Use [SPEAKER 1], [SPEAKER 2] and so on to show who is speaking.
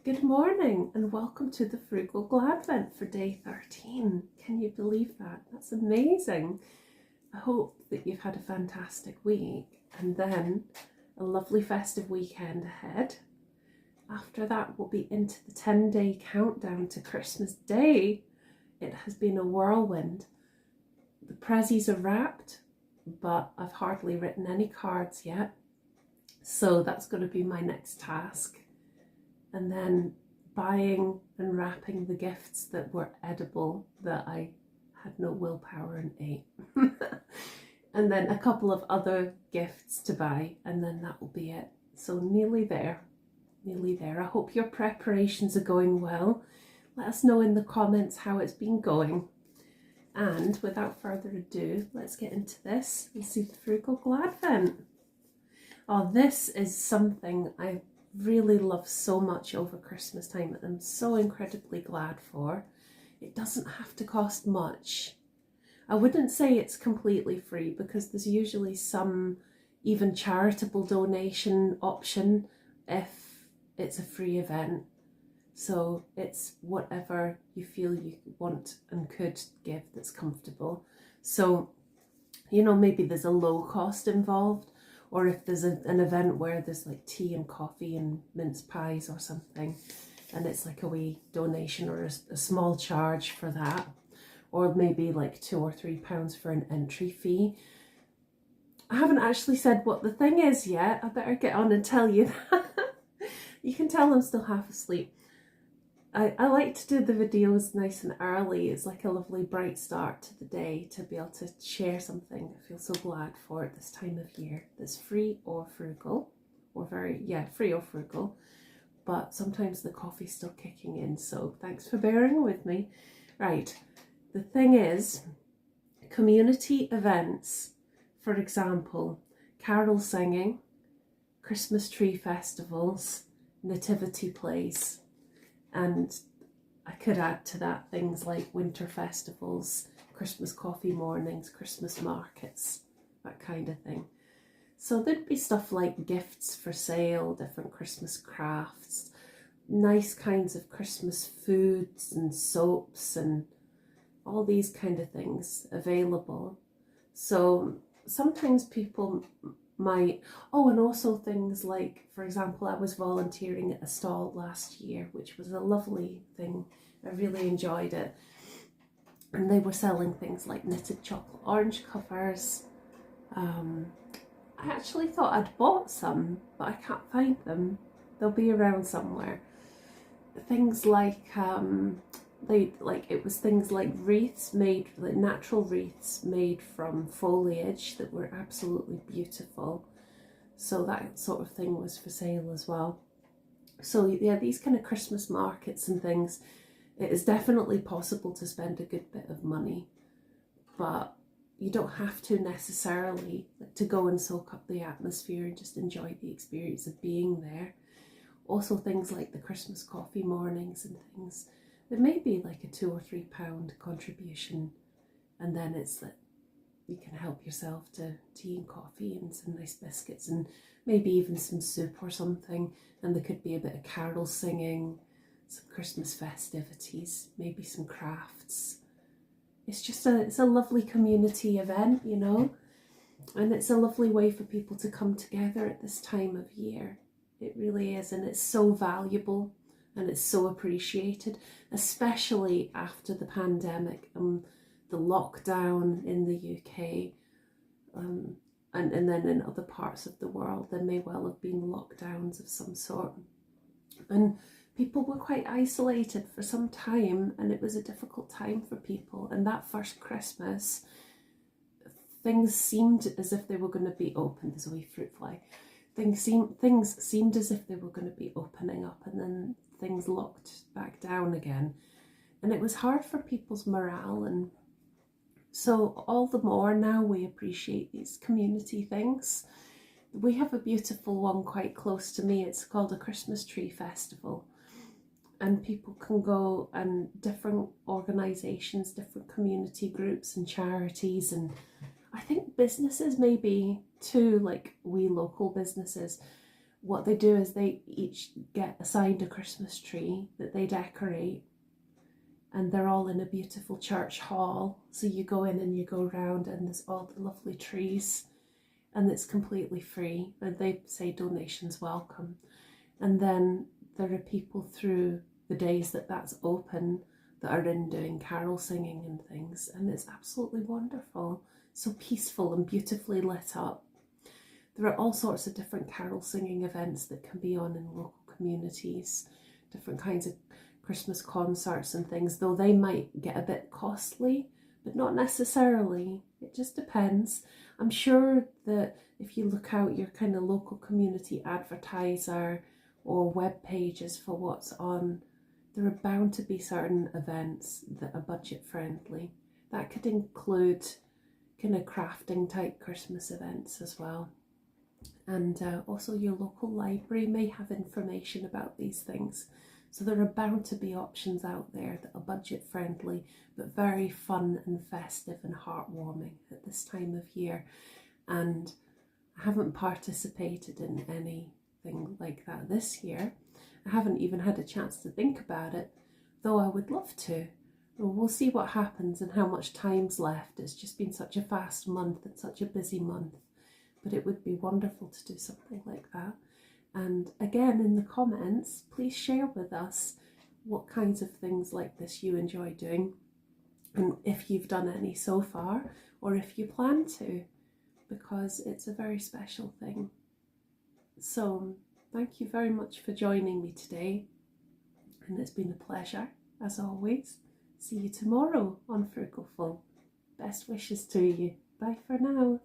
[SPEAKER 1] Good morning and welcome to the Frugal GLADvent for day 13. Can you believe that? That's amazing. I hope that you've had a fantastic week and then a lovely festive weekend ahead. After that, we'll be into the 10-day countdown to Christmas Day. It has been a whirlwind. The prezzies are wrapped, but I've hardly written any cards yet. So that's going to be my next task. And then buying and wrapping the gifts that were edible that I had no willpower and ate. And then a couple of other gifts to buy, and then that will be it. So nearly there. I hope your preparations are going well. Let us know in the comments how it's been going. And without further ado, let's get into this and see the Frugal GLADvent. Oh, this is something I really love so much over Christmas time and I'm so incredibly glad for. It doesn't have to cost much. I wouldn't say it's completely free because there's usually some even charitable donation option if it's a free event. So it's whatever you feel you want and could give that's comfortable. So, you know, maybe there's a low cost involved. Or if there's an event where there's like tea and coffee and mince pies or something, and it's like a wee donation or a small charge for that, or maybe like £2 or £3 for an entry fee. I haven't actually said what the thing is yet. I better get on and tell you that. You can tell I'm still half asleep. I like to do the videos nice and early. It's like a lovely bright start to the day to be able to share something I feel so glad for at this time of year that's free or frugal, or free or frugal, but sometimes the coffee's still kicking in, so thanks for bearing with me. Right, the thing is, community events, for example, carol singing, Christmas tree festivals, nativity plays. And I could add to that things like winter festivals, Christmas coffee mornings, Christmas markets, that kind of thing. So there'd be stuff like gifts for sale, different Christmas crafts, nice kinds of Christmas foods and soaps and all these kind of things available. So sometimes people might, and also things like, for example, I was volunteering at a stall last year, which was a lovely thing. I really enjoyed it. And they were selling things like knitted chocolate orange covers. I actually thought I'd bought some, but I can't find them. They'll be around somewhere. Things like, it was things like wreaths made, like natural wreaths made from foliage that were absolutely beautiful. So that sort of thing was for sale as well. So yeah, these kind of Christmas markets and things, it is definitely possible to spend a good bit of money, but you don't have to necessarily to go and soak up the atmosphere and just enjoy the experience of being there. Also things like the Christmas coffee mornings and things. There may be like a £2 or £3 contribution, and then it's that you can help yourself to tea and coffee and some nice biscuits and maybe even some soup or something, and there could be a bit of carol singing, some Christmas festivities, maybe some crafts. It's a lovely community event, you know, and it's a lovely way for people to come together at this time of year. It really is, and it's so valuable. And it's so appreciated, especially after the pandemic and the lockdown in the UK, and then in other parts of the world, there may well have been lockdowns of some sort. And people were quite isolated for some time, and it was a difficult time for people. And that first Christmas, things seemed as if they were going to be open. There's a wee fruit fly. Things seemed as if they were going to be opening up, and then things locked back down again, and it was hard for people's morale. And so all the more now we appreciate these community things. We have a beautiful one quite close to me. It's called a Christmas tree festival, and people can go, and different organisations, different community groups and charities, and I think businesses maybe too, like wee local businesses, what they do is they each get assigned a Christmas tree that they decorate, and they're all in a beautiful church hall. So you go in and you go around and there's all the lovely trees, and it's completely free, and they say donations welcome. And then there are people through the days that that's open that are in doing carol singing and things, and it's absolutely wonderful, so peaceful and beautifully lit up. There are all sorts of different carol singing events that can be on in local communities, different kinds of Christmas concerts and things, though they might get a bit costly, but not necessarily. It just depends. I'm sure that if you look out your kind of local community advertiser or web pages for what's on, there are bound to be certain events that are budget friendly. That could include kind of crafting type Christmas events as well. And also your local library may have information about these things. So there are bound to be options out there that are budget friendly, but very fun and festive and heartwarming at this time of year. And I haven't participated in anything like that this year. I haven't even had a chance to think about it, though I would love to. We'll see what happens and how much time's left. It's just been such a fast month and such a busy month, but it would be wonderful to do something like that. And again, in the comments, please share with us what kinds of things like this you enjoy doing, and if you've done any so far, or if you plan to, because it's a very special thing. So thank you very much for joining me today, and it's been a pleasure as always. See you tomorrow on Frugal. Best wishes to you. Bye for now.